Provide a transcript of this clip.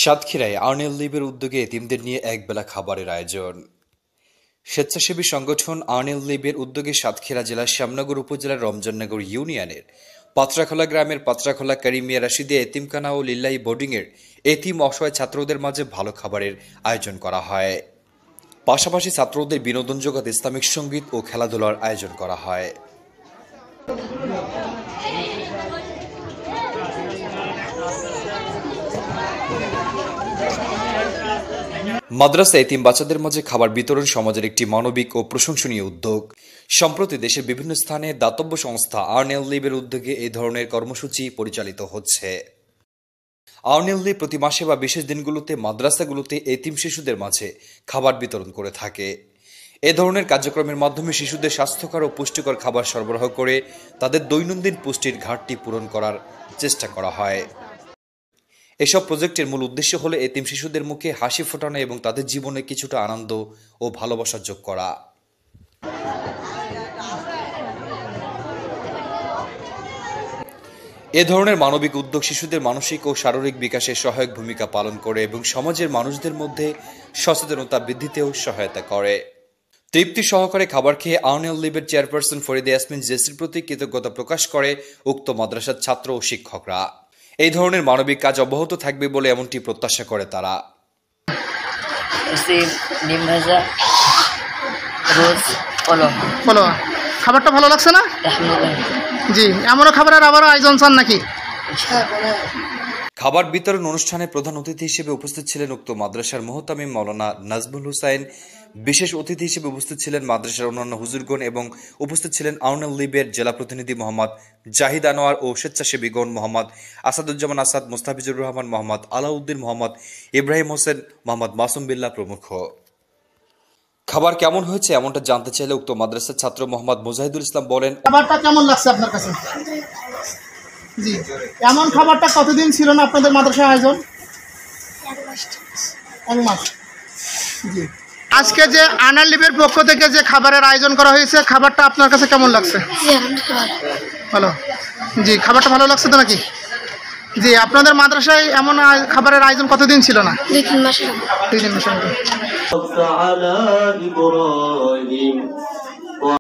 সাতক্ষীরায় আর্নেল লিবের উদ্যোগে এতিমদের নিয়ে একবেলা খাবারের আয়োজন। স্বেচ্ছাসেবী সংগঠন আর্নেল লিবের উদ্যোগে সাতক্ষীরা জেলার শ্যামনগর উপজেলার রমজাননগর ইউনিয়নের পাত্রাখোলা গ্রামের পাত্রাখোলা কারিমিয়া রাশিদিয়া এতিমখানা ও লিল্লাহি বোর্ডিংয়ের এতিম অসহায় ছাত্রদের মাঝে ভালো খাবারের আয়োজন করা হয়। পাশাপাশি ছাত্রদের বিনোদন জগৎ ইসলামিক সঙ্গীত ও খেলাধুলার আয়োজন করা হয়। মাদ্রাসা এতিম বাচ্চাদের মাঝে খাবার বিতরণ সমাজের একটি মানবিক ও প্রশংসনীয় উদ্যোগ। সম্প্রতি দেশের বিভিন্ন স্থানে দাতব্য সংস্থা আর্নেল লিবের উদ্যোগে এই ধরনের কর্মসূচি পরিচালিত হচ্ছে। আর্নেল লিব প্রতি মাসে বা বিশেষ দিনগুলোতে মাদ্রাসাগুলোতে এতিম শিশুদের মাঝে খাবার বিতরণ করে থাকে। এ ধরনের কার্যক্রমের মাধ্যমে শিশুদের স্বাস্থ্যকর ও পুষ্টিকর খাবার সরবরাহ করে তাদের দৈনন্দিন পুষ্টির ঘাটতি পূরণ করার চেষ্টা করা হয়। এসব প্রজেক্টের মূল উদ্দেশ্য হলো এতিম শিশুদের মুখে হাসি ফোটানো এবং তাদের জীবনে কিছুটা আনন্দ ও ভালোবাসা যোগ করা। এ ধরনের মানবিক উদ্যোগ শিশুদের মানসিক ও শারীরিক বিকাশে সহায়ক ভূমিকা পালন করে এবং সমাজের মানুষদের মধ্যে সচেতনতা বৃদ্ধিতেও সহায়তা করে। তৃপ্তি সহকারে খাবার খেয়ে আর্নেল লিবের চেয়ারপারসন ফরিদা ইয়াসমিন জেসির প্রতি কৃতজ্ঞতা প্রকাশ করে উক্ত মাদ্রাসার ছাত্র ও শিক্ষকরা। এই ধরনের মানবিক কাজ অব্যাহত থাকবে বলে এমনটি প্রত্যাশা করে তারা। খাবারটা ভালো লাগছে না? জি, এমনও খাবারের আবারও আয়োজন চান নাকি? খাবার বিতরণ অনুষ্ঠানে প্রধান অতিথি হিসেবে উপস্থিত ছিলেন উক্ত মাদ্রাসার মুহতামিম মাওলানা নাজমুল হুসাইন। বিশেষ অতিথি হিসেবে উপস্থিত ছিলেন মাদ্রাসার অন্যান্য হুজুরগণ এবং উপস্থিত ছিলেন আর্নেল লিবের জেলা প্রতিনিধি মোহাম্মদ জাহিদ আনোয়ার ও স্বেচ্ছাসেবীগণ মোহাম্মদ আসাদুজ্জামান আসাদ, মোস্তাফিজুর রহমান, মোহাম্মদ আলাউদ্দিন, মোহাম্মদ ইব্রাহিম হোসেন, মোহাম্মদ মাসুম বিল্লাহ প্রমুখ। খাবার কেমন হয়েছে এমনটা জানতে চাইলে উক্ত মাদ্রাসার ছাত্র মোহাম্মদ মুজাহিদুল ইসলাম বলেন, খাবারটা কেমন লাগছে আপনার কাছে? জি, এমন খাবারটা কতদিন ছিল না আপনাদের মাদ্রাসার আয়োজন? 1 মাস। জি, আজকে যে আর্নেল লিবের পক্ষ থেকে যে খাবারের আয়োজন করা হয়েছে, খাবারটা আপনার কাছে কেমন লাগছে? ভালো। জি, খাবারটা ভালো লাগছে তো নাকি? জি, আপনাদের মাদ্রাসায় এমন খাবারের আয়োজন কতদিন ছিল না? 2-3 মাস। 2-3 মাস।